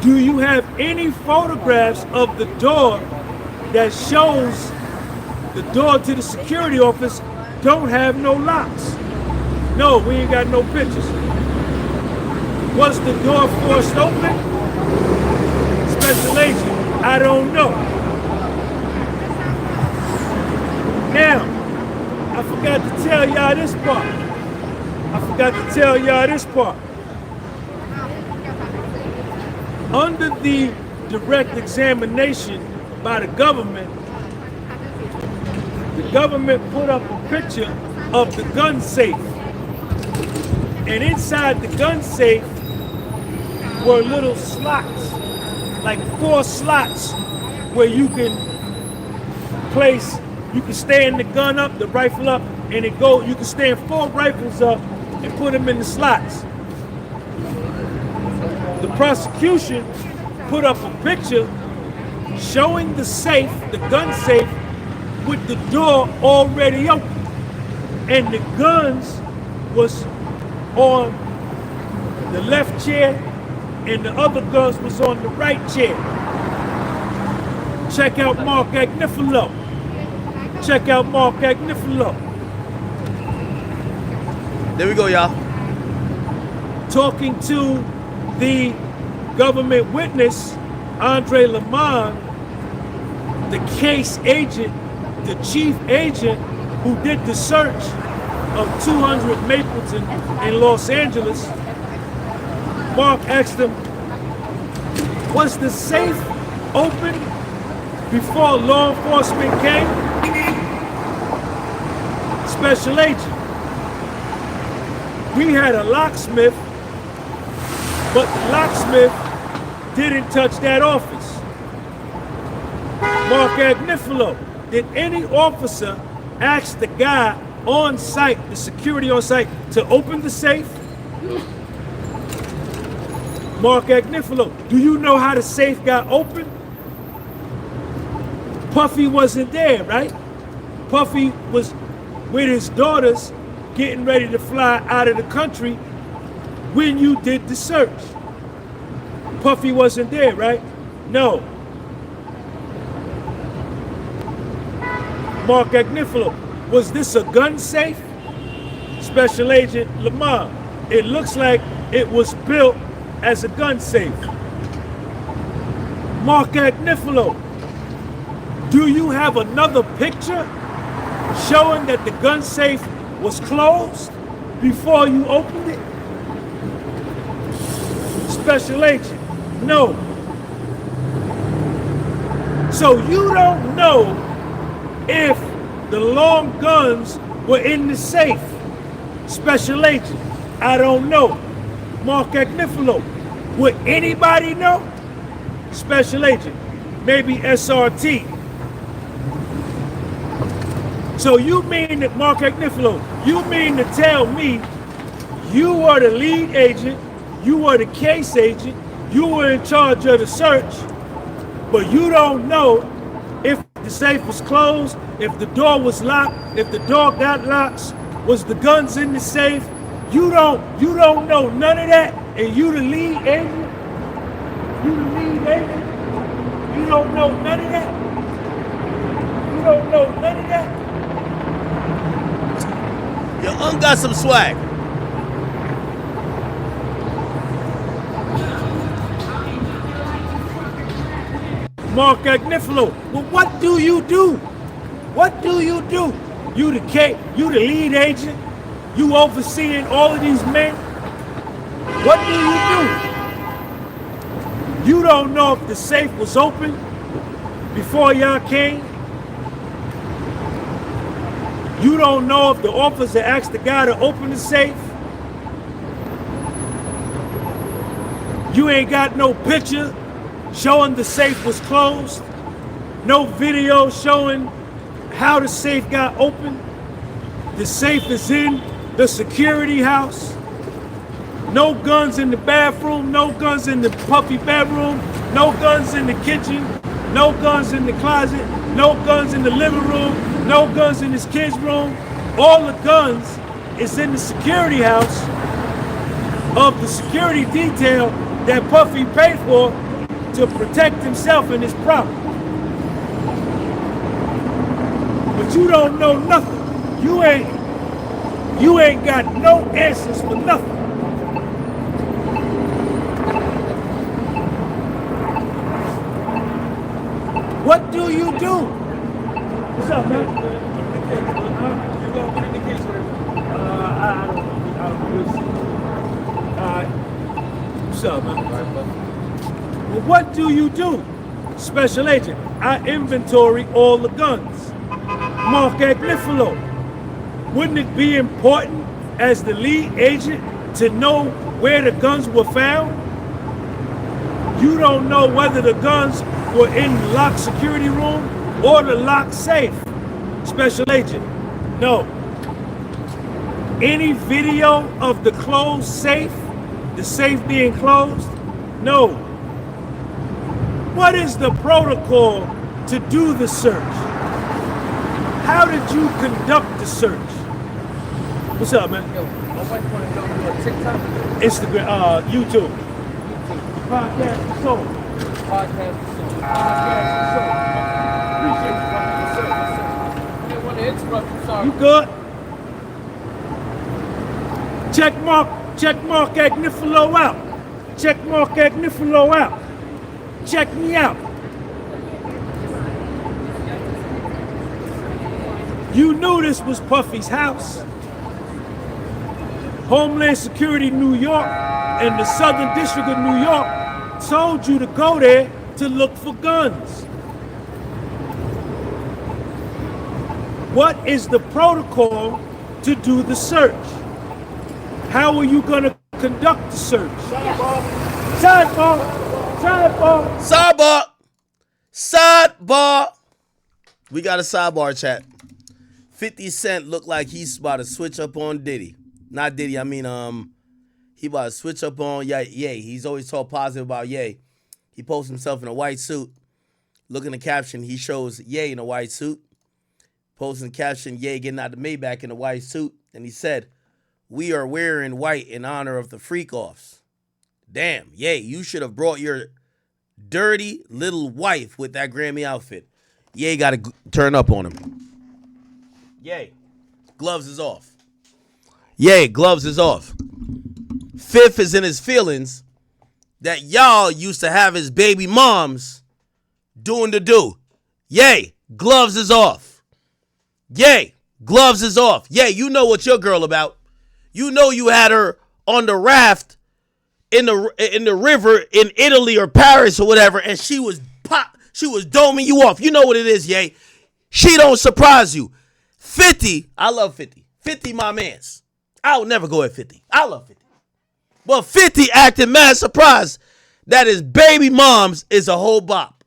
Do you have any photographs of the door that shows the door to the security office don't have no locks? No, we ain't got no pictures. Was the door forced open? Special agent, I don't know. Now, I forgot to tell y'all this part. Under the direct examination by the government put up a picture of the gun safe. And inside the gun safe were little slots, like 4 slots, where you can stand the gun up, the rifle up, and you can stand 4 rifles up and put them in the slots. The prosecution put up a picture showing the safe, the gun safe, with the door already open. And the guns was on the left chair and the other guns was on the right chair. Check out Mark Agnifilo. There we go, y'all. Talking to the government witness, Andre Lamont, the case agent, the chief agent who did the search of 200 Mapleton in Los Angeles. Mark asked him, was the safe open before law enforcement came? Special agent, we had a locksmith, but the locksmith didn't touch that office. Mark Agnifilo, did any officer ask the guy on site, the security on site, to open the safe? Mark Agnifilo, do you know how the safe got open? Puffy wasn't there, right? Puffy was with his daughters getting ready to fly out of the country when you did the search. Puffy wasn't there, right? No. Mark Agnifilo, was this a gun safe? Special Agent Lamont, it looks like it was built as a gun safe. Mark Agnifilo, do you have another picture showing that the gun safe was closed before you opened it? Special Agent, no. So you don't know if the long guns were in the safe. Special Agent, I don't know. Mark Agnifilo, would anybody know? Special Agent, maybe SRT. So you mean that, Mark Agnifilo, you mean to tell me you were the lead agent, you were the case agent, you were in charge of the search, but you don't know if the safe was closed, if the door was locked, if the door got locks, was the guns in the safe? You don't know none of that, and you the lead agent? You the lead agent? You don't know none of that? You don't know none of that? Yo, got some swag. Mark Agnifilo, well, what do you do? What do you do? You the lead agent? You overseeing all of these men? What do you do? You don't know if the safe was open before y'all came? You don't know if the officer asked the guy to open the safe? You ain't got no picture showing the safe was closed? No video showing how the safe got open? The safe is in the security house. No guns in the bathroom, no guns in the puffy bedroom, no guns in the kitchen, no guns in the closet, no guns in the living room, no guns in his kid's room. All the guns is in the security house of the security detail that Puffy paid for to protect himself and his property. But you don't know nothing. You ain't got no answers for nothing. What do you do? What's up, man? You gonna bring the case with him? I don't know. All right. What's up, man? Well, what do you do? Special agent, I inventory all the guns. Mark Agnifilo. Wouldn't it be important as the lead agent to know where the guns were found? You don't know whether the guns were in the locked security room or the locked safe. Special agent, no. Any video of the closed safe, the safe being closed? No. What is the protocol to do the search? How did you conduct the search? What's up, man? Yo, my wife wanna know you on TikTok? Instagram, YouTube. Podcast and soul. Podcast. Podcast and soul. Appreciate you, brother. Yes, sir. Yes, sir. I didn't want to interrupt you, sorry. You good? Check Mark Agnifilo out. Check Mark Agnifilo out. Check me out. You knew this was Puffy's house. Homeland Security New York and the Southern District of New York told you to go there to look for guns. What is the protocol to do the search? How are you going to conduct the search? Sidebar. Sidebar. We got a sidebar chat. 50 Cent looked like he's about to switch up on Diddy. Not Diddy, I mean, he about to switch up on Ye. He's always talked positive about Ye. He posts himself in a white suit. Look in the caption, he shows Ye in a white suit. Posting the caption, Ye getting out the Maybach in a white suit. And he said, "We are wearing white in honor of the freak-offs." Damn, Ye, you should have brought your dirty little wife with that Grammy outfit. Ye got to turn up on him. Ye, gloves is off. Ye, gloves is off. Fifth is in his feelings that y'all used to have his baby moms doing the do. Ye, gloves is off. Ye, gloves is off. Ye, you know what your girl about. You know you had her on the raft in the river in Italy or Paris or whatever, and she was doming you off. You know what it is, Ye. She don't surprise you. 50, I love 50. 50 my mans. I would never go at 50. I love 50. But 50 acting mad surprised that his baby moms is a whole bop.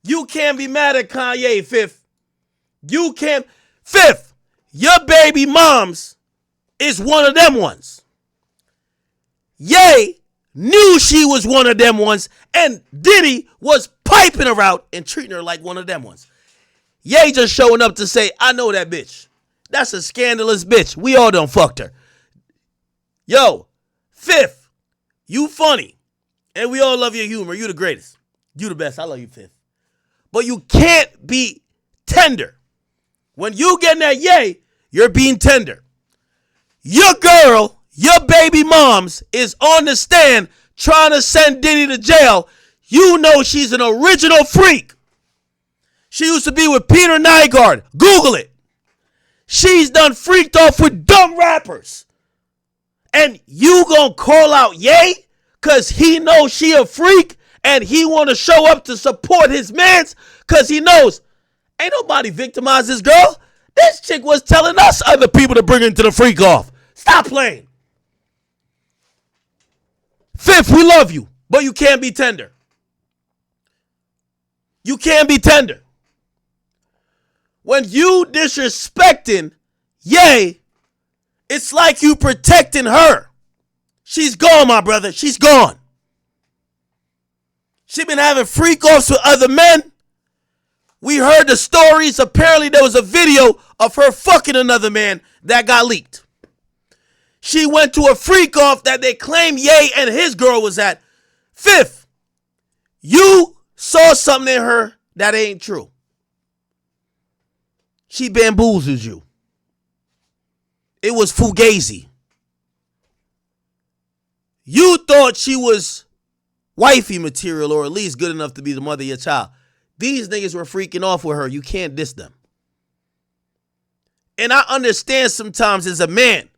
You can't be mad at Kanye, Fifth. You can't. Fifth, your baby moms is one of them ones. Ye knew she was one of them ones, and Diddy was piping her out and treating her like one of them ones. Ye just showing up to say, I know that bitch. That's a scandalous bitch. We all done fucked her. Yo, Fifth, you funny. And we all love your humor. You the greatest. You the best. I love you, Fifth. But you can't be tender. When you getting that Ye, you're being tender. Your girl, your baby moms, is on the stand trying to send Diddy to jail. You know she's an original freak. She used to be with Peter Nygaard. Google it. She's done freaked off with dumb rappers. And you gonna call out Ye? Cause he knows she a freak and he wanna show up to support his mans cause he knows ain't nobody victimized this girl. This chick was telling us other people to bring into the freak off. Stop playing. Fifth, we love you, but you can't be tender. You can't be tender. When you disrespecting Ye, it's like you protecting her. She's gone, my brother. She's gone. She been having freak-offs with other men. We heard the stories. Apparently, there was a video of her fucking another man that got leaked. She went to a freak-off that they claim Ye and his girl was at. Fifth, You saw something in her that ain't true. She bamboozled you. It was fugazi. You thought she was wifey material, or at least good enough to be the mother of your child. These niggas were freaking off with her. You can't diss them. And I understand sometimes as a man,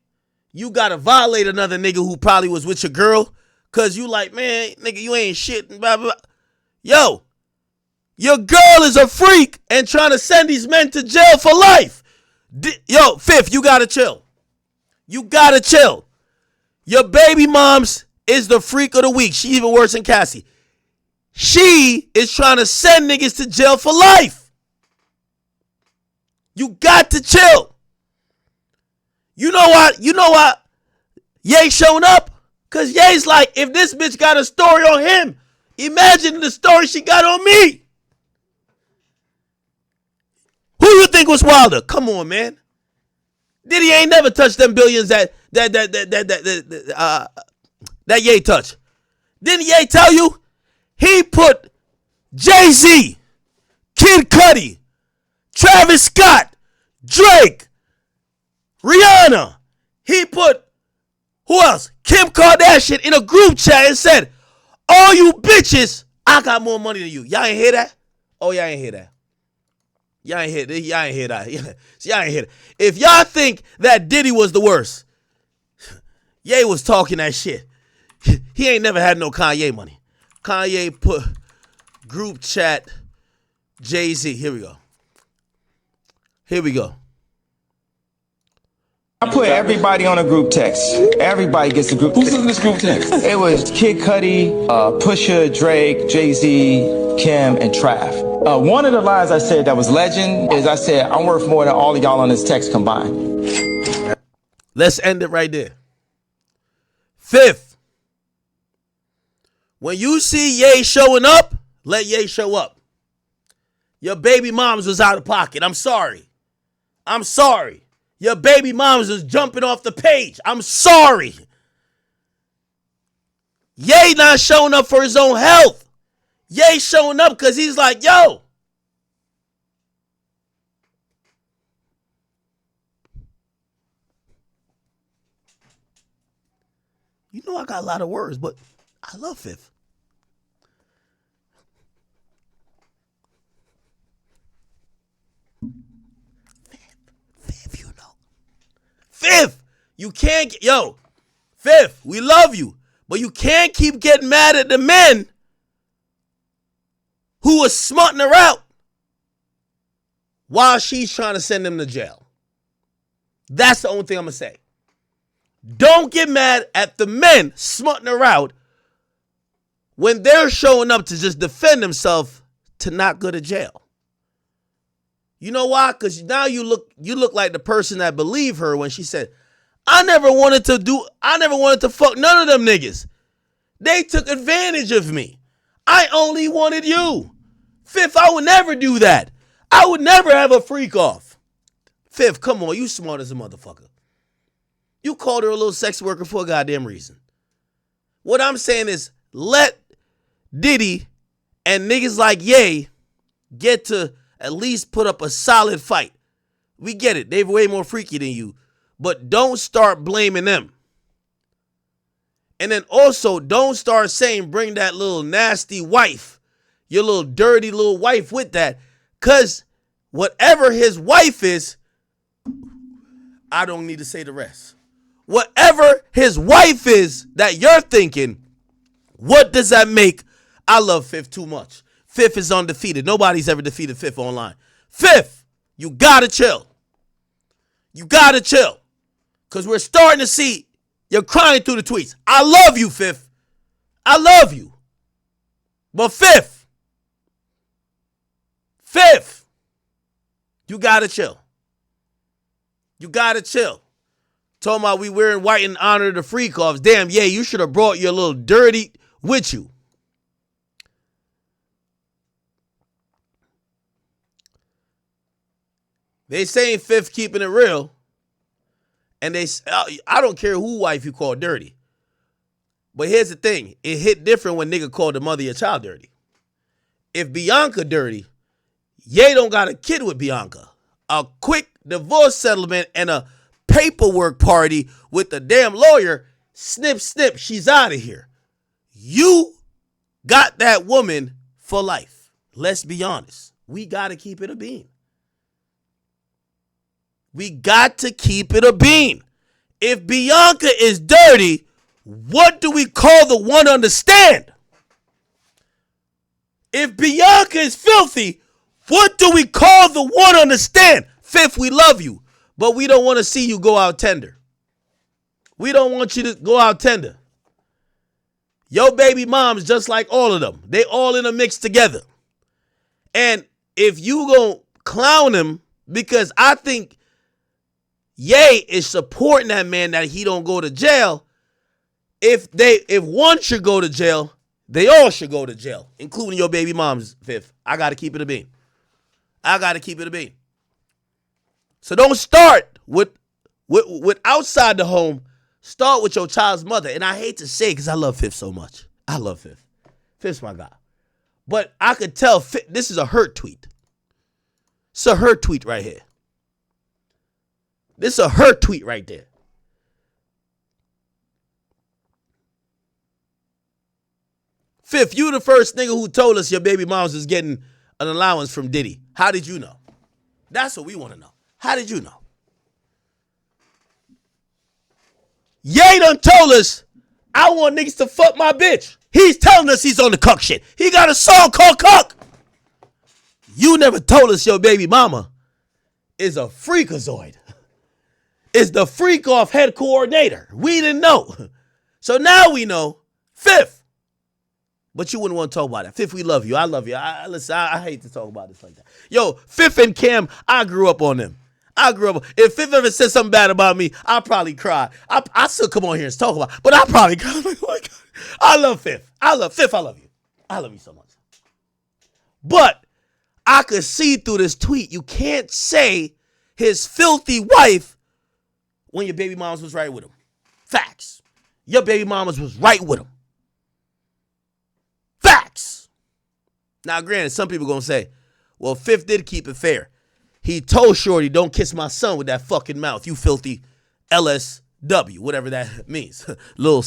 you gotta violate another nigga who probably was with your girl, cause you like, man, nigga, you ain't shit, and blah, blah, blah. Yo, your girl is a freak and trying to send these men to jail for life. Yo, Fifth, you gotta chill. You gotta chill. Your baby mom's is the freak of the week. She even worse than Cassie. She is trying to send niggas to jail for life. You got to chill. You know what? You know what? Ye showing up? Because Ye's like, if this bitch got a story on him, imagine the story she got on me. Who you think was wilder? Come on, man. Diddy ain't never touched them billions that Ye touched. Didn't Ye tell you? He put Jay-Z, Kid Cudi, Travis Scott, Drake, Rihanna. He put, who else? Kim Kardashian in a group chat and said, all you bitches, I got more money than you. Y'all ain't hear that? Oh, y'all ain't hear that. Y'all ain't hear that. Y'all ain't hear that. Y'all ain't hear that. If y'all think that Diddy was the worst, Ye was talking that shit. He ain't never had no Kanye money. Kanye put group chat Jay-Z. Here we go. Here we go. I put everybody on a group text. Everybody gets a group text. Who's in this group text? It was Kid Cudi, Pusha, Drake, Jay-Z, Kim, and Trav. One of the lines I said that was legend is I said, I'm worth more than all of y'all on this text combined. Let's end it right there. Fifth, when you see Ye showing up, let Ye show up. Your baby moms was out of pocket. I'm sorry. I'm sorry. Your baby moms was jumping off the page. I'm sorry. Ye not showing up for his own health. Ye showing up because he's like, yo. You know I got a lot of words, but I love Fifth. Fifth, you know. Fifth, you can't, Fifth, we love you, but you can't keep getting mad at the men who was smutting her out while she's trying to send them to jail. That's the only thing I'm going to say. Don't get mad at the men smutting her out when they're showing up to just defend themselves to not go to jail. You know why? Because now you look like the person that believed her when she said, I never wanted to fuck none of them niggas. They took advantage of me. I only wanted you. Fifth, I would never do that. I would never have a freak off. Fifth, come on, you smart as a motherfucker. You called her a little sex worker for a goddamn reason. What I'm saying is, let Diddy and niggas like Ye get to at least put up a solid fight. We get it. They're way more freaky than you. But don't start blaming them. And then also, don't start saying bring that little nasty wife, your little dirty little wife with that. Because whatever his wife is, I don't need to say the rest. Whatever his wife is that you're thinking, what does that make? I love Fifth too much. Fifth is undefeated. Nobody's ever defeated Fifth online. Fifth, you gotta chill. You gotta chill. Because we're starting to see you're crying through the tweets. I love you, Fifth. I love you. But Fifth, you gotta chill. You gotta chill. Talking about we wearing white in honor of the freak offs. Damn, yeah, you should have brought your little dirty with you. They saying Fifth keeping it real. And I don't care who wife you call dirty. But here's the thing. It hit different when nigga called the mother of your child dirty. If Bianca dirty, Ye don't got a kid with Bianca. A quick divorce settlement and a paperwork party with the damn lawyer. Snip, snip, she's out of here. You got that woman for life. Let's be honest. We got to keep it a bean. We got to keep it a bean. If Bianca is dirty, what do we call the one understand? If Bianca is filthy, what do we call the one understand? Fifth, we love you, but we don't want to see you go out tender. We don't want you to go out tender. Your baby mom's just like all of them. They all in a mix together. And if you gonna clown him, because I think Ye is supporting that man that he don't go to jail. If one should go to jail, they all should go to jail, including your baby mom's, Fifth. I gotta keep it a bean. So don't start with outside the home. Start with your child's mother. And I hate to say it because I love Fifth so much. I love Fifth. Fifth's my guy. But I could tell this is a hurt tweet. It's a hurt tweet right here. This is a hurt tweet right there. Fifth, you the first nigga who told us your baby moms was getting an allowance from Diddy. How did you know? That's what we want to know. How did you know? Ye done told us, I want niggas to fuck my bitch. He's telling us he's on the cuck shit. He got a song called Cuck. You never told us your baby mama is a freakazoid. Is the freak off head coordinator. We didn't know. So now we know. Fifth. But you wouldn't want to talk about that. Fifth, we love you. I love you. Listen, I hate to talk about this like that. Yo, Fifth and Cam, I grew up on them. If Fifth ever said something bad about me, I'll probably cry. I still come on here and talk about it, but I'll probably cry. I'm like, oh my God. I love Fifth. Fifth, I love you. I love you so much. But I could see through this tweet, you can't say his filthy wife when your baby mamas was right with him. Facts. Your baby mamas was right with him. Facts. Now, granted, some people going to say, well, Fifth did keep it fair. He told Shorty, don't kiss my son with that fucking mouth, you filthy LSW, whatever that means. Little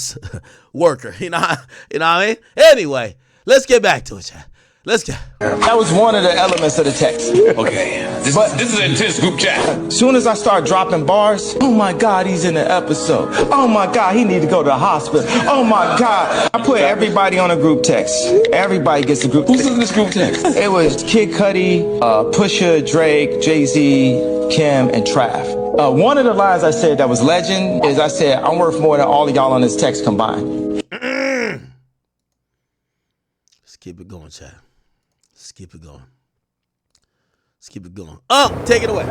worker, you know what I mean? Anyway, let's get back to it, chat. Let's go. That was one of the elements of the text. Okay, this is an intense group chat. As soon as I start dropping bars, oh my God, he's in the episode. Oh my God, he need to go to the hospital. Oh my God. I put everybody on a group text. Everybody gets a group text. Who's in this group text? It was Kid Cudi, Pusha, Drake, Jay-Z, Kim, and Trav. One of the lines I said that was legend is I said, I'm worth more than all of y'all on this text combined. Let's keep it going, chat. Let's keep it going. Let's keep it going. Take it away.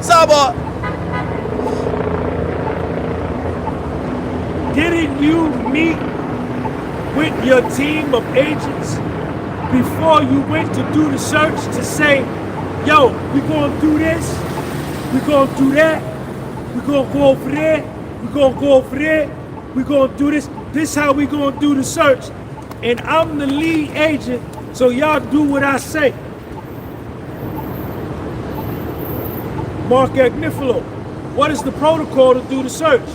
Sidebar. Didn't you meet with your team of agents before you went to do the search to say, yo, we're going to do this, we're going to do that, we're going to go over there, we're going to go over there, we're going to do this, this is how we're going to do the search. And I'm the lead agent, so y'all do what I say. Mark Agnifilo, what is the protocol to do the search?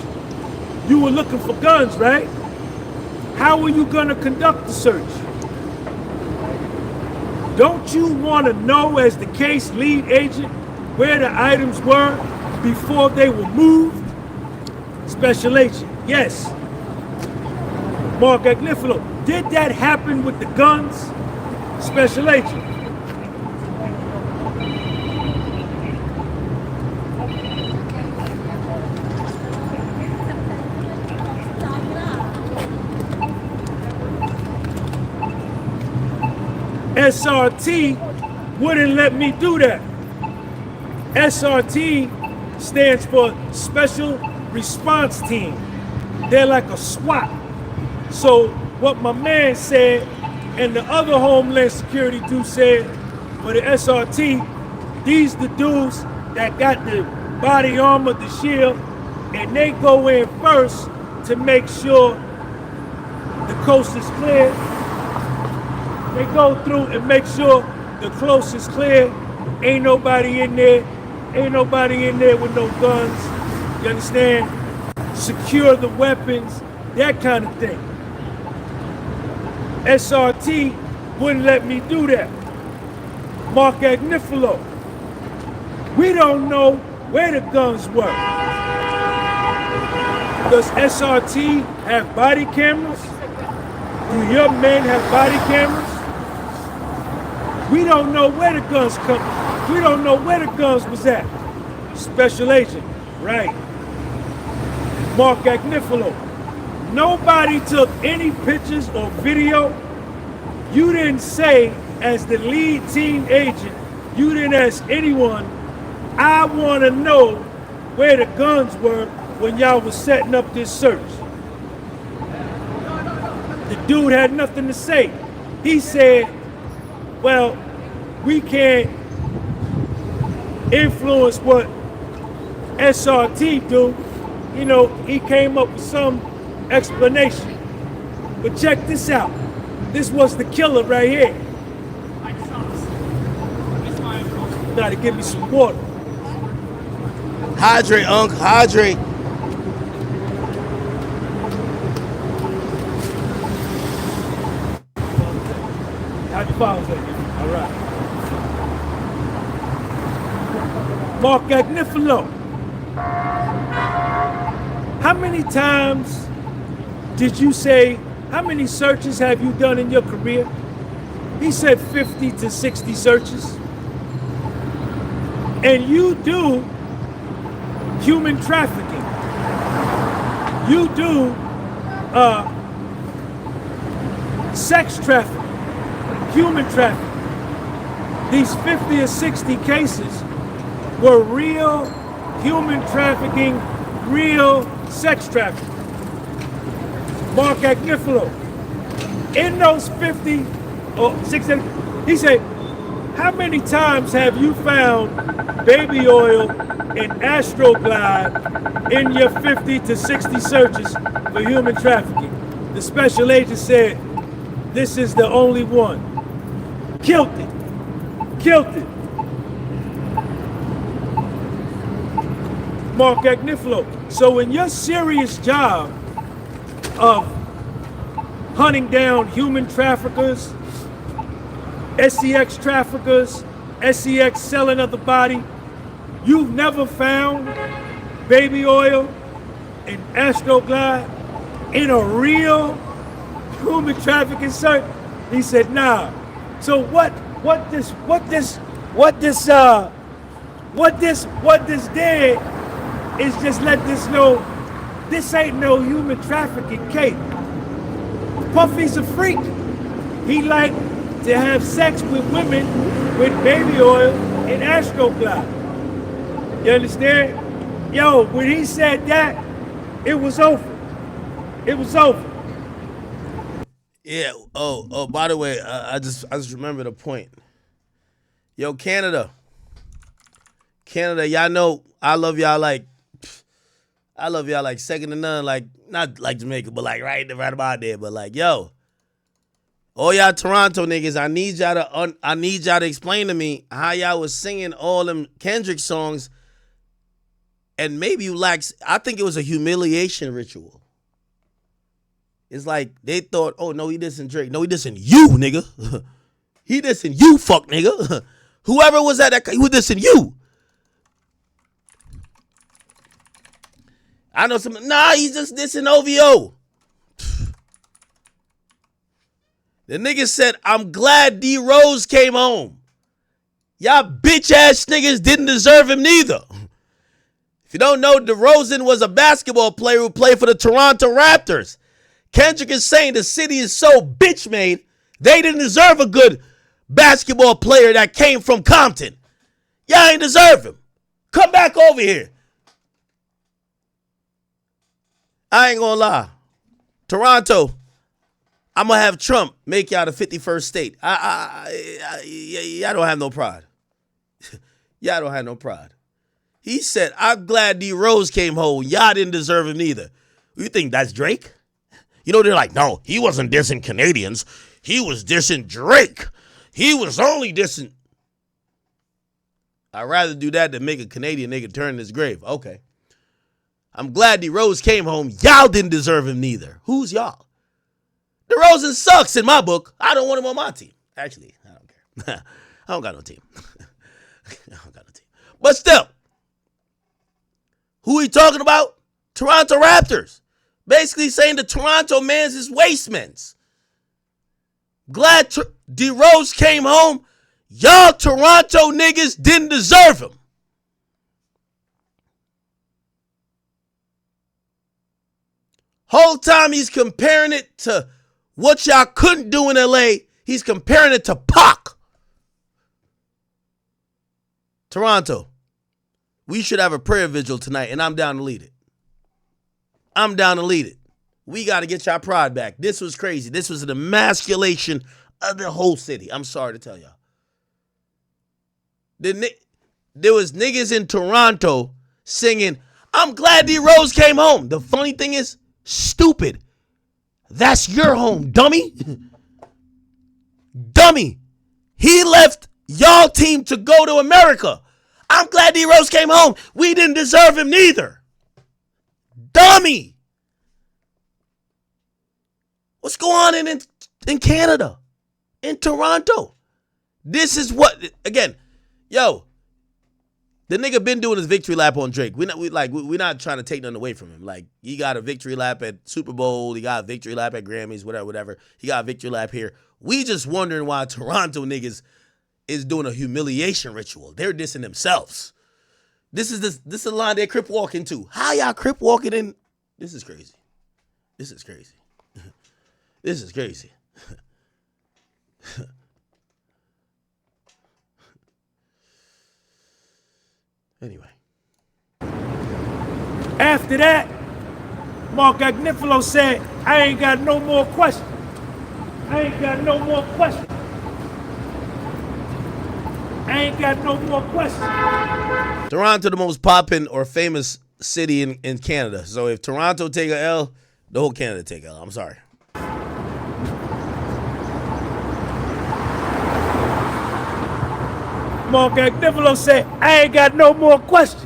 You were looking for guns, right? How are you gonna conduct the search? Don't you wanna know, as the case lead agent, where the items were before they were moved? Special agent, yes. Mark Agnifilo, did that happen with the guns? Special agent. SRT wouldn't let me do that. SRT stands for Special Response Team. They're like a SWAT. So what my man said and the other Homeland Security dude said for the SRT, these the dudes that got the body armor, the shield, and they go in first to make sure the coast is clear. They go through and make sure the close is clear. Ain't nobody in there. Ain't nobody in there with no guns. You understand? Secure the weapons, that kind of thing. SRT wouldn't let me do that. Mark Agnifilo. We don't know where the guns were. Does SRT have body cameras? Do your men have body cameras? We don't know where the guns come. We don't know where the guns was at. Special agent, right. Mark Agnifilo. Nobody took any pictures or video. You didn't say, as the lead team agent, you didn't ask anyone, I want to know where the guns were when y'all was setting up this search. The dude had nothing to say. He said, well, we can't influence what SRT do. You know, he came up with some explanation. But check this out. This was the killer right here. Gotta give me some water. Hydrate, Unc, hydrate. Happy Father's Day. All right. Mark Agnifilo. How many times did you say, how many searches have you done in your career? He said 50 to 60 searches. And you do human trafficking. You do sex trafficking, human trafficking. These 50 or 60 cases were real human trafficking, real sex trafficking. Mark Agnifilo. In those 50 or 60, he said, how many times have you found baby oil and Astroglide in your 50 to 60 searches for human trafficking? The special agent said, this is the only one. Killed it. Killed it. Mark Agnifilo. So in your serious job of hunting down human traffickers, SEX traffickers, SEX selling of the body, you've never found baby oil and Astroglide in a real human trafficking search? He said, nah. So what this did is just let this know this ain't no human trafficking case. Puffy's a freak. He like to have sex with women with baby oil and Astroglide. You understand? Yo, when he said that, it was over. It was over. Yeah. Oh. By the way, I just remembered a point. Yo, Canada, y'all know I love y'all like second to none. Like not like Jamaica, but like right about there. But like, yo, all y'all Toronto niggas, I need y'all to explain to me how y'all was singing all them Kendrick songs, and maybe you lack. I think it was a humiliation ritual. It's like they thought, oh no, he dissing Drake. No, he dissing you, nigga. He dissing you, fuck nigga. Whoever was that he was dissing you. I know some. Nah, he's just dissing OVO. The nigga said, I'm glad D Rose came home. Y'all bitch ass niggas didn't deserve him neither. If you don't know, DeRozan was a basketball player who played for the Toronto Raptors. Kendrick is saying the city is so bitch made, they didn't deserve a good basketball player that came from Compton. Y'all ain't deserve him. Come back over here. I ain't gonna lie. Toronto, I'm gonna have Trump make y'all the 51st state. Y'all don't have no pride. Y'all don't have no pride. He said, I'm glad D Rose came home. Y'all didn't deserve him either. You think that's Drake? You know, they're like, no, he wasn't dissing Canadians. he was dissing Drake. He was only dissing. I'd rather do that than make a Canadian nigga turn in his grave. Okay. I'm glad D-Rose came home. Y'all didn't deserve him neither. Who's y'all? DeRozan sucks in my book. I don't want him on my team. Actually, I don't care. I don't got no team. I don't got no team. But still, who he talking about? Toronto Raptors. Basically saying the Toronto man's is waste men's. Glad D-Rose came home. Y'all Toronto niggas didn't deserve him. Whole time he's comparing it to what y'all couldn't do in LA. He's comparing it to Pac. Toronto, we should have a prayer vigil tonight, and I'm down to lead it. I'm down to lead it. We got to get y'all pride back. This was crazy. This was an emasculation of the whole city. I'm sorry to tell y'all. There was niggas in Toronto singing, I'm glad D-Rose came home. The funny thing is, stupid. That's your home, dummy. Dummy. He left y'all team to go to America. I'm glad D-Rose came home. We didn't deserve him neither. Dummy. What's going on in Canada? In Toronto? This is what, again, yo, the nigga been doing his victory lap on Drake. We're not trying to take nothing away from him. Like, he got a victory lap at Super Bowl. He got a victory lap at Grammys, whatever. He got a victory lap here. We just wondering why Toronto niggas is doing a humiliation ritual. They're dissing themselves. This is the line they're crip walking to. How y'all crip walking in? This is crazy. This is crazy. This is crazy. Anyway. After that, Mark Agnifilo said, I ain't got no more questions. I ain't got no more questions. I ain't got no more questions. Toronto, the most poppin' or famous city in Canada. So if Toronto take a L, the whole Canada take a L. I'm sorry. Mark Agnifilo said, I ain't got no more questions.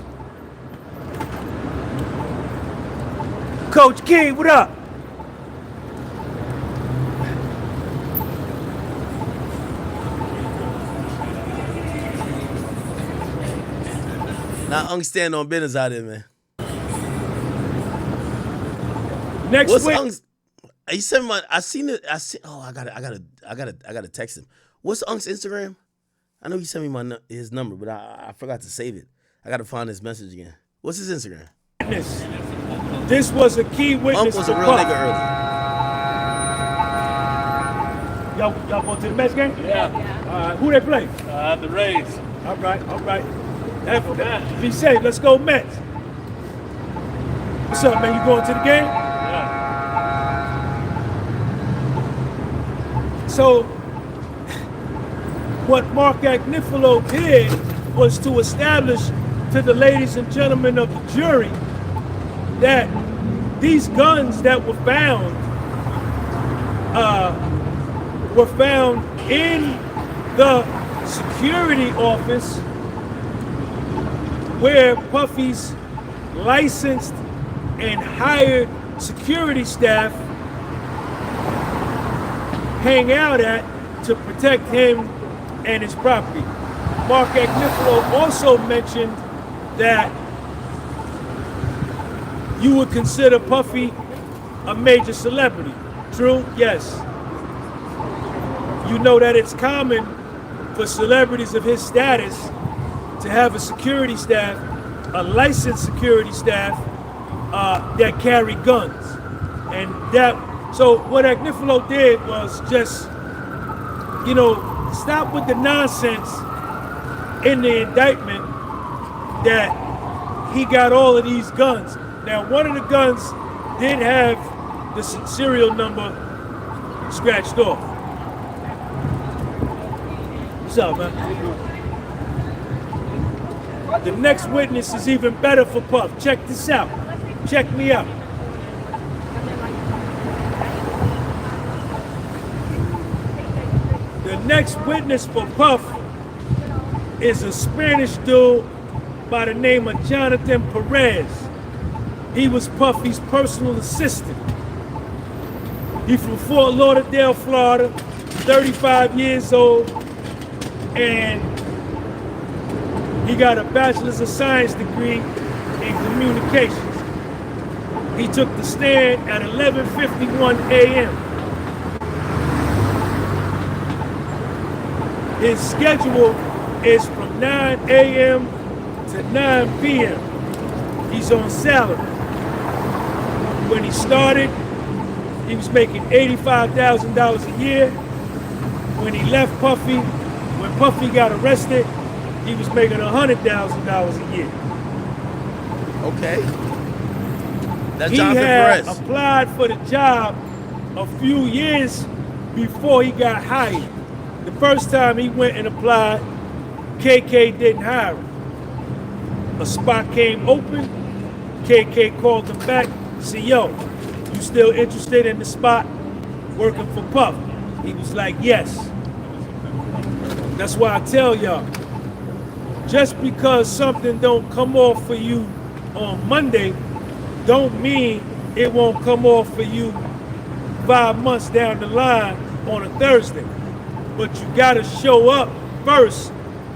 Coach King, what up? Now, stand on business out there, man. Next What's week. He sent my. I seen it. Oh, I gotta text him. What's Unk's Instagram? I know he sent me his number, but I forgot to save it. I gotta find his message again. What's his Instagram? This was a key witness. Unc was a real nigga early. Y'all going to the Mets game? Yeah. Who they play? The Rays. All right. Be safe. Let's go Mets. What's up, man? You going to the game? Yeah. So, what Mark Agnifilo did was to establish to the ladies and gentlemen of the jury that these guns that were found in the security office where Puffy's licensed and hired security staff hang out at to protect him and his property. Mark Agnifilo also mentioned that you would consider Puffy a major celebrity. True? Yes. You know that it's common for celebrities of his status to have a security staff, a licensed security staff that carry guns. And so what Agnifilo did was just, stop with the nonsense in the indictment that he got all of these guns. Now, one of the guns did have the serial number scratched off. What's up, man? The next witness is even better for Puff. Check this out. Check me out. The next witness for Puff is a Spanish dude by the name of Jonathan Perez. He was Puffy's personal assistant. He's from Fort Lauderdale, Florida, 35 years old, and he got a Bachelor's of Science degree in communications. He took the stand at 11:51 a.m. His schedule is from 9 a.m. to 9 p.m. He's on salary. When he started, he was making $85,000 a year. When he left Puffy, when Puffy got arrested, he was making $100,000 a year. Okay. That's He Jonathan had Perez. applied for the job a few years before he got hired. The first time he went and applied, KK didn't hire him. A spot came open. KK called him back, said, yo, you still interested in the spot working for Puff? He was like, yes. That's why I tell y'all, just because something don't come off for you on Monday, don't mean it won't come off for you 5 months down the line on a Thursday. But you gotta show up first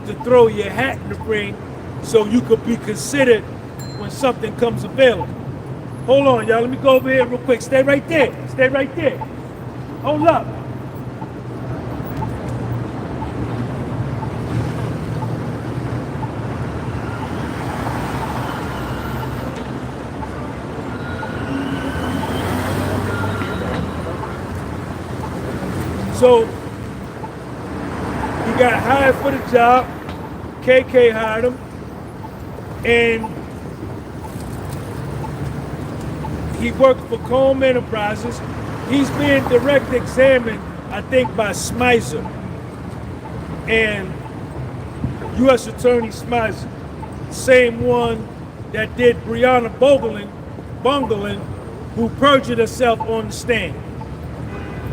to throw your hat in the ring so you could be considered when something comes available. Hold on, y'all. Let me go over here real quick. Stay right there. Stay right there. Hold up. So he got hired for the job. KK hired him, and he worked for Comb Enterprises. He's being direct examined, I think, by Smizer and U.S. Attorney Smizer, same one that did Breonna Bongolin, who perjured herself on the stand.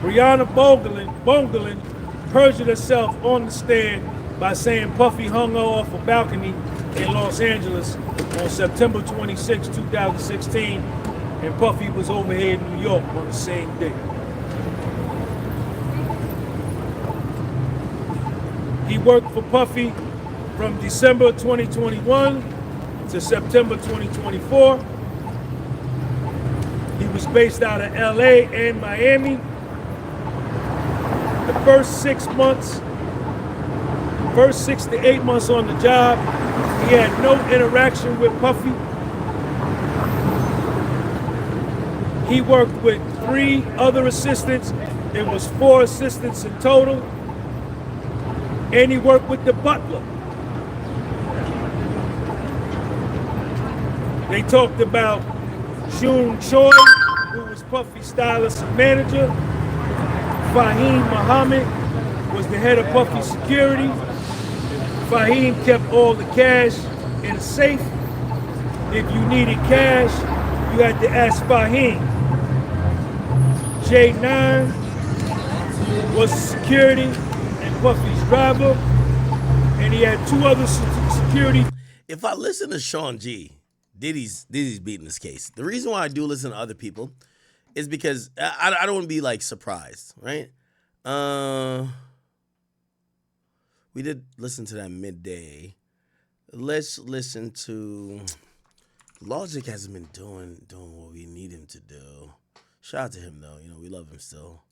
Breonna Bongolin perjured herself on the stand by saying Puffy hung her off a balcony in Los Angeles on September 26, 2016, and Puffy was over here in New York on the same day. He worked for Puffy from December 2021 to September 2024. He was based out of LA and Miami. The first 6 to 8 months on the job, he had no interaction with Puffy. He worked with 3 other assistants. It was 4 assistants in total. And he worked with the butler. They talked about June Choi, who was Puffy's stylist and manager. Fahim Muhammad was the head of Puffy security. Fahim kept all the cash in a safe. If you needed cash, you had to ask Fahim. J9 was security and Puffy's driver, and he had 2 other security. If I listen to Sean G, Diddy's beating this case. The reason why I do listen to other people is because I don't want to be like surprised, right? We did listen to that midday. Let's listen to Logic. Hasn't been doing what we need him to do. Shout out to him though. You know, we love him still.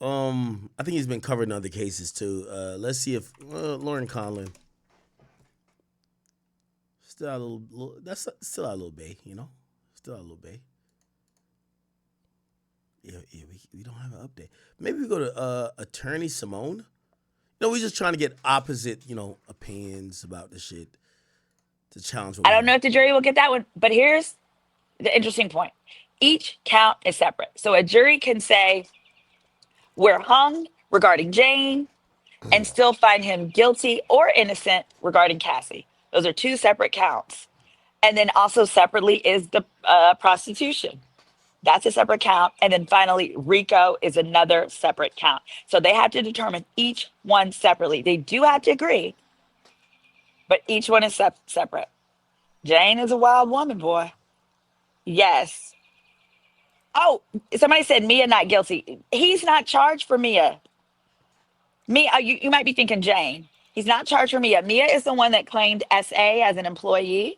I think he's been covered in other cases too. Let's see if Lauren Conlon still a little that's still a little bay, you know, still a little bay. Yeah, we don't have an update. Maybe we go to Attorney Simone. No, we're just trying to get opposite, opinions about the shit to challenge. I don't know if the jury will get that one, but here's the interesting point. Each count is separate. So a jury can say, we're hung regarding Jane and still find him guilty or innocent regarding Cassie. Those are 2 separate counts. And then also separately is the prostitution. That's a separate count. And then finally, RICO is another separate count. So they have to determine each one separately. They do have to agree, but each one is separate. Jane is a wild woman, boy. Yes. Oh, somebody said Mia not guilty. He's not charged for Mia. Mia, you might be thinking Jane. He's not charged for Mia. Mia is the one that claimed SA as an employee.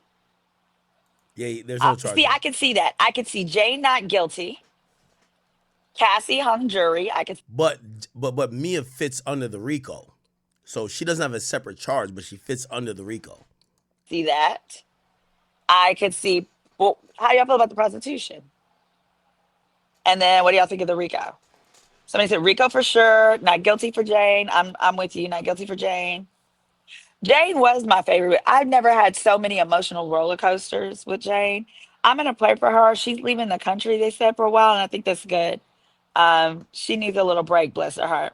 Yeah, there's no charge. See, I could see that. I could see Jane not guilty. Cassie hung jury. I could But Mia fits under the RICO. So she doesn't have a separate charge, but she fits under the RICO. see that. I could see. Well, how do y'all feel about the prostitution? And then what do y'all think of the RICO? Somebody said RICO for sure. Not guilty for Jane. I'm with you. Not guilty for Jane. Jane was my favorite. I've never had so many emotional roller coasters with Jane. I'm gonna play for her. She's leaving the country, they said, for a while, and I think that's good. She needs a little break, bless her heart.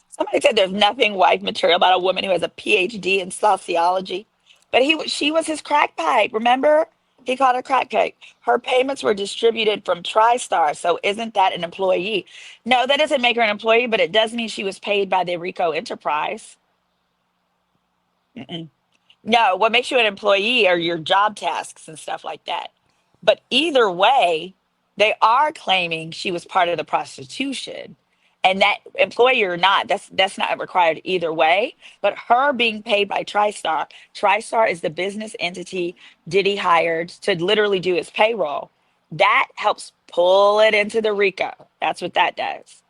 Somebody said there's nothing wife material about a woman who has a PhD in sociology, but she was his crack pipe. Remember, he called her crack pipe. Her payments were distributed from TriStar, so isn't that an employee? No, that doesn't make her an employee, but it does mean she was paid by the Rico enterprise. Mm-mm. No, what makes you an employee are your job tasks and stuff like that. But either way, they are claiming she was part of the prostitution. And that employee or not, that's not required either way. But her being paid by TriStar is the business entity Diddy hired to literally do his payroll. That helps pull it into the RICO. That's what that does.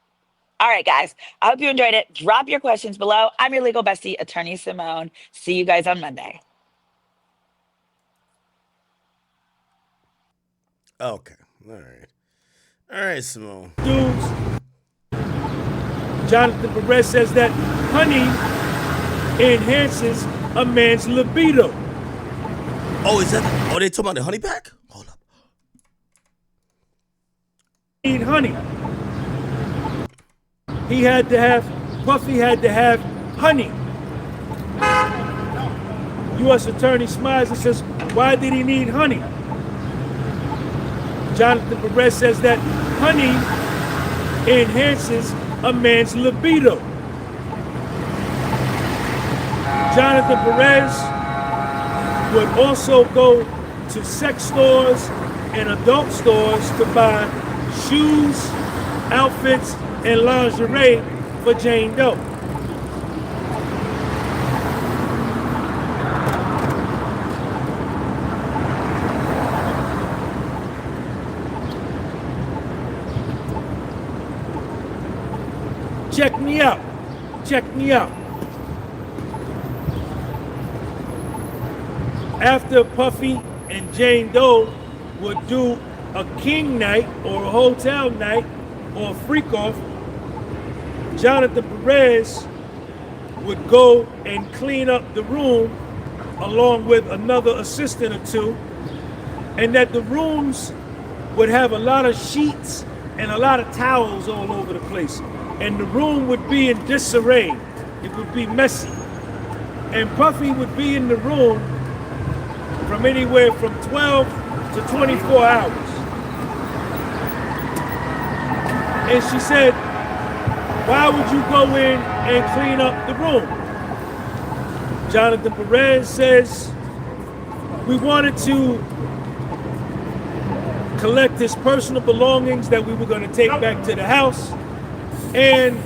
All right, guys. I hope you enjoyed it. Drop your questions below. I'm your legal bestie, Attorney Simone. See you guys on Monday. Okay. All right, Simone. Dudes, Jonathan Perez says that honey enhances a man's libido. Oh, is that? Oh, they talking about the honey pack? Hold up. Need honey. Puffy had to have honey. U.S. Attorney smiles and says, why did he need honey? Jonathan Perez says that honey enhances a man's libido. Jonathan Perez would also go to sex stores and adult stores to buy shoes, outfits, and lingerie for Jane Doe. Check me out. After Puffy and Jane Doe would do a king night or a hotel night or a freak off, Jonathan Perez would go and clean up the room along with another assistant or two, and that the rooms would have a lot of sheets and a lot of towels all over the place. And the room would be in disarray. It would be messy. And Puffy would be in the room from anywhere from 12 to 24 hours. And she said, why would you go in and clean up the room? Jonathan Perez says, we wanted to collect his personal belongings that we were going to take back to the house. And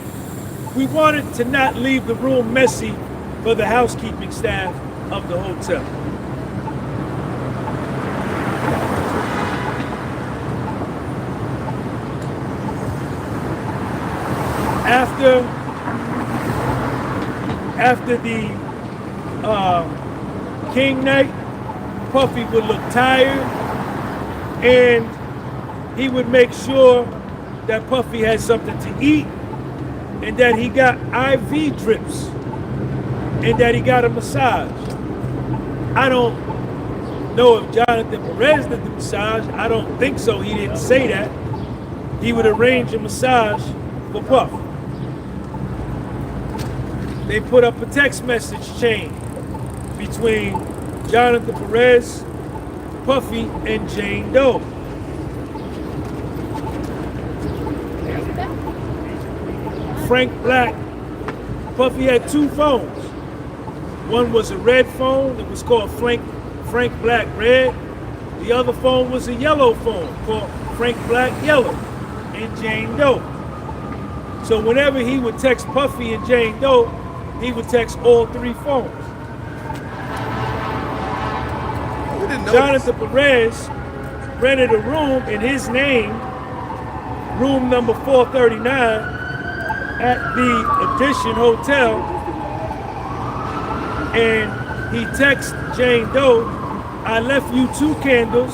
we wanted to not leave the room messy for the housekeeping staff of the hotel. After the king night, Puffy would look tired, and he would make sure that Puffy had something to eat, and that he got IV drips, and that he got a massage. I don't know if Jonathan Perez did the massage. I don't think so. He didn't say that. He would arrange a massage for Puff. They put up a text message chain between Jonathan Perez, Puffy and Jane Doe. Frank Black, Puffy had two phones. One was a red phone, it was called Frank Black Red. The other phone was a yellow phone called Frank Black Yellow and Jane Doe. So whenever he would text Puffy and Jane Doe, he would text all three phones. Jonathan Perez rented a room in his name, room number 439, at the Edition Hotel, and he texts Jane Doe, I left you 2 candles.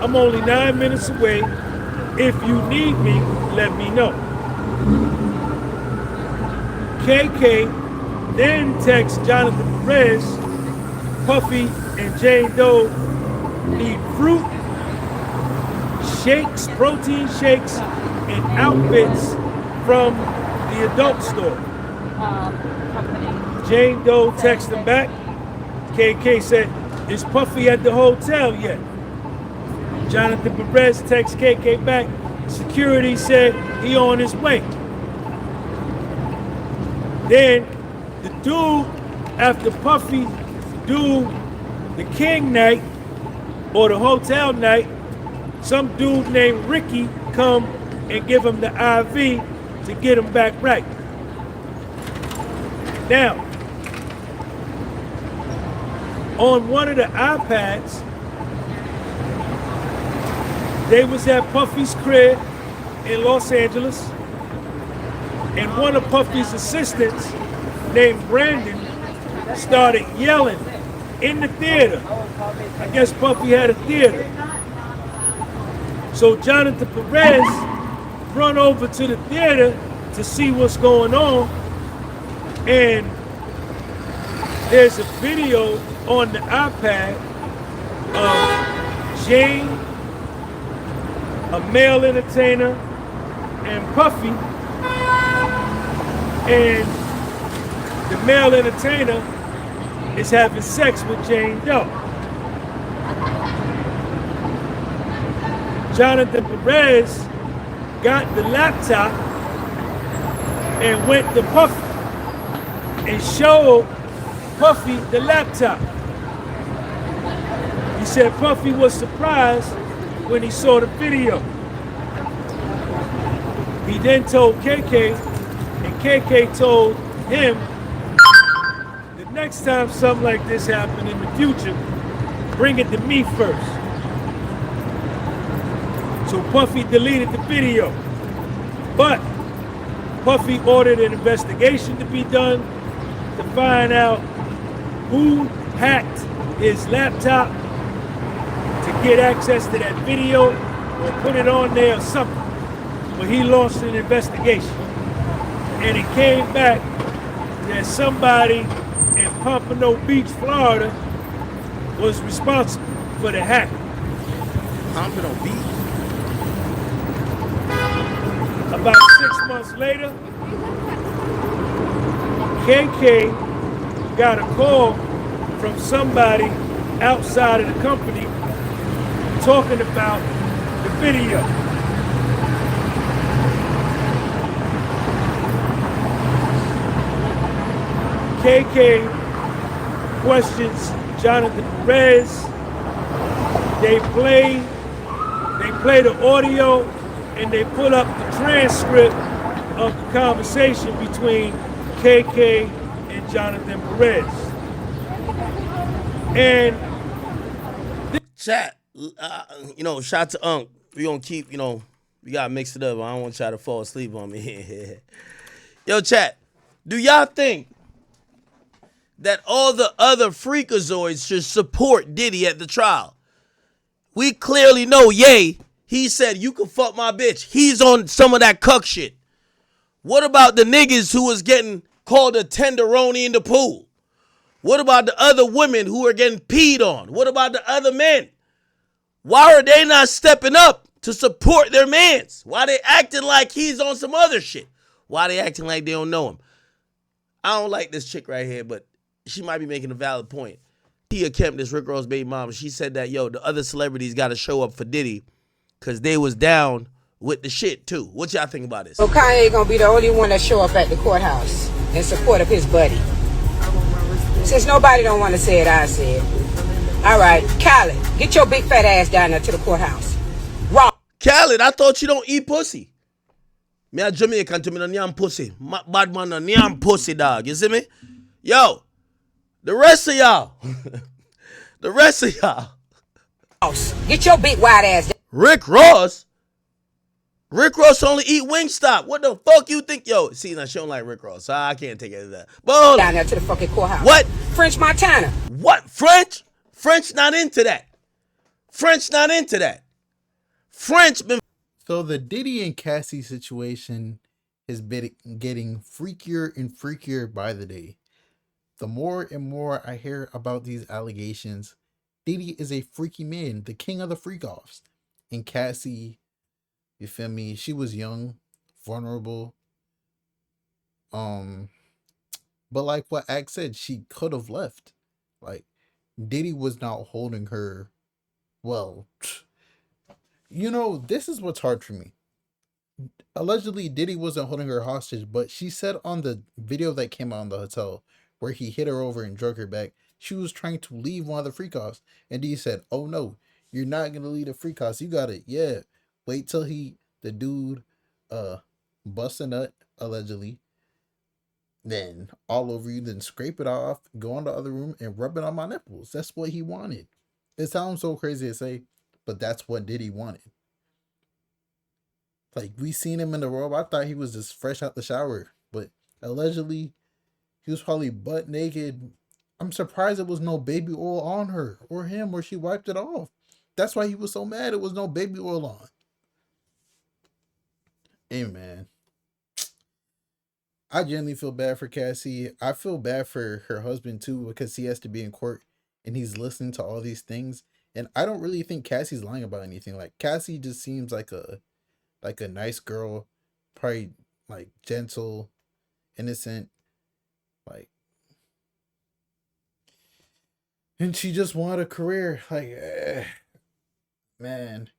I'm only 9 minutes away. If you need me, let me know. KK then texts Jonathan Perez, Puffy and Jane Doe need fruit, shakes, protein shakes, and outfits from the adult store. Jane Doe texted him back. KK said, is Puffy at the hotel yet? Jonathan Perez texts KK back. Security said he on his way. Then the dude, after Puffy do the King night or the hotel night, some dude named Ricky come and give him the IV to get him back right. Now, on one of the iPads, they was at Puffy's crib in Los Angeles, and one of Puffy's assistants named Brandon started yelling in the theater. I guess Puffy had a theater. So Jonathan Perez run over to the theater to see what's going on, and there's a video on the iPad of Jane, a male entertainer, and Puffy, and the male entertainer is having sex with Jane Doe. Jonathan Perez got the laptop and went to Puffy and showed Puffy the laptop. He said Puffy was surprised when he saw the video. He then told KK, and KK told him, the next time something like this happened in the future, bring it to me first. So Puffy deleted the video. But Puffy ordered an investigation to be done to find out who hacked his laptop to get access to that video or put it on there or something. But he launched an investigation. And it came back that somebody in Pompano Beach, Florida was responsible for the hack. Pompano Beach? About 6 months later, KK got a call from somebody outside of the company talking about the video. KK questions Jonathan Perez. They play the audio and they pull up the transcript of the conversation between KK and Jonathan Perez. And chat, shout to Unc. We gonna keep, we gotta mix it up. I don't want y'all to fall asleep on me. Yo, chat, do y'all think that all the other freakazoids should support Diddy at the trial? We clearly know, he said, you can fuck my bitch. He's on some of that cuck shit. What about the niggas who was getting called a tenderoni in the pool? What about the other women who are getting peed on? What about the other men? Why are they not stepping up to support their mans? Why they acting like he's on some other shit? Why they acting like they don't know him? I don't like this chick right here, but she might be making a valid point. Tia Kemp, this Rick Ross baby mom, she said that, yo, the other celebrities got to show up for Diddy because they was down with the shit, too. What y'all think about this? So Kanye gonna be the only one that show up at the courthouse in support of his buddy. Since nobody don't want to say it, I say it. All right, Khaled, get your big fat ass down there to the courthouse. Raw. Khaled, I thought you don't eat pussy. Me a Jamaican to me no nyam pussy. Bad man no nyam pussy, dog. You see me? Yo, the rest of y'all. The rest of y'all. Get your big wide ass down. Rick Ross? Rick Ross only eat Wingstop. What the fuck you think? Yo, see, now she don't like Rick Ross, so I can't take it to that. But Down there to the fucking courthouse. What? French Montana. What? French? French not into that. French not into that. French been... So the Diddy and Cassie situation has been getting freakier and freakier by the day. The more and more I hear about these allegations, Diddy is a freaky man, the king of the freak-offs. And Cassie, you feel me, she was young, vulnerable. But like what Ak said, she could have left. Like, Diddy was not holding her well. You know, this is what's hard for me. Allegedly, Diddy wasn't holding her hostage, but she said on the video that came out in the hotel where he hit her over and drug her back, she was trying to leave one of the freak-offs. And Diddy said, oh no, you're not going to leave the freak-offs. You got it. Yeah. Wait till the dude, bust a nut, allegedly. Then all over you, then scrape it off, go in the other room and rub it on my nipples. That's what he wanted. It sounds so crazy to say, but that's what Diddy wanted. Like, we seen him in the robe. I thought he was just fresh out the shower. But allegedly, he was probably butt naked. I'm surprised there was no baby oil on her or him, or she wiped it off. That's why he was so mad. It was no baby oil on. Hey, man. I genuinely feel bad for Cassie. I feel bad for her husband, too, because he has to be in court and he's listening to all these things. And I don't really think Cassie's lying about anything. Like, Cassie just seems like a nice girl, probably like gentle, innocent, like, and she just wanted a career. Like, man,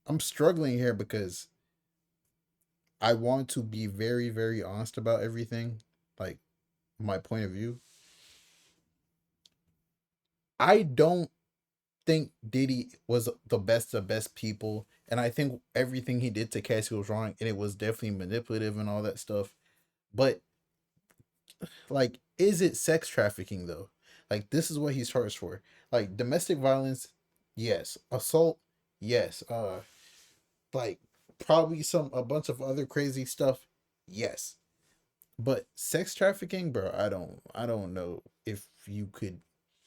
I'm struggling here because I want to be very, very honest about everything, like my point of view. I don't think Diddy was the best of best people, and I think everything he did to Cassie was wrong, and it was definitely manipulative and all that stuff. But like, is it sex trafficking though? Like, this is what he's charged for. Like, domestic violence, yes. Assault, yes. Like, probably a bunch of other crazy stuff, yes. But sex trafficking, bro, I don't know if you could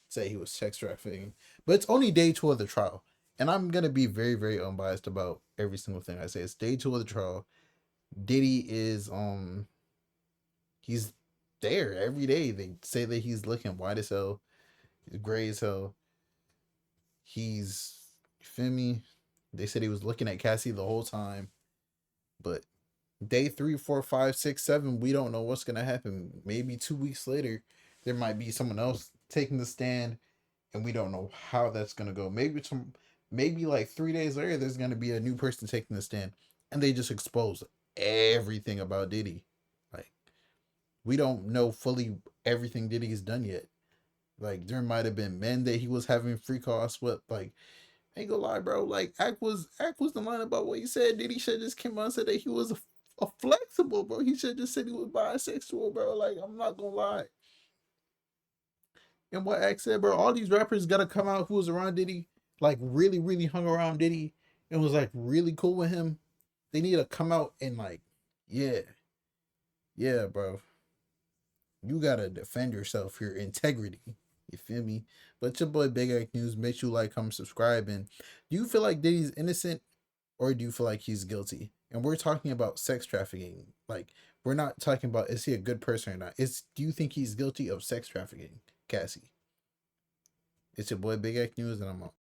say he was sex trafficking. But it's only day 2 of the trial. And I'm going to be very, very unbiased about every single thing I say. It's day 2 of the trial. Diddy is, he's there every day. They say that he's looking white as hell. He's gray as hell. He's, you feel me? They said he was looking at Cassie the whole time. But day 3, 4, 5, 6, 7, we don't know what's going to happen. Maybe 2 weeks later, there might be someone else taking the stand, and we don't know how that's going to go. Maybe like 3 days later, there's going to be a new person taking the stand, and they just expose everything about Diddy. Like, we don't know fully everything Diddy's done yet. Like, there might have been men that he was having freak offs with. Like, ain't gonna lie, bro. Like, Ak was the line about what he said. Diddy should just came out and said that he was a flexible, bro. He should just said he was bisexual, bro. Like, I'm not gonna lie. And what Ak said, bro, all these rappers gotta come out who was around Diddy, like really, really hung around Diddy and was like really cool with him. They need to come out and like, yeah, bro. You gotta defend yourself, your integrity. You feel me? But your boy Big Ak News. Make sure you like, comment, subscribe. And do you feel like Diddy's innocent, or do you feel like he's guilty? And we're talking about sex trafficking. Like, we're not talking about is he a good person or not. Do you think he's guilty of sex trafficking, Cassie? It's your boy Big Ak News, and I'm out.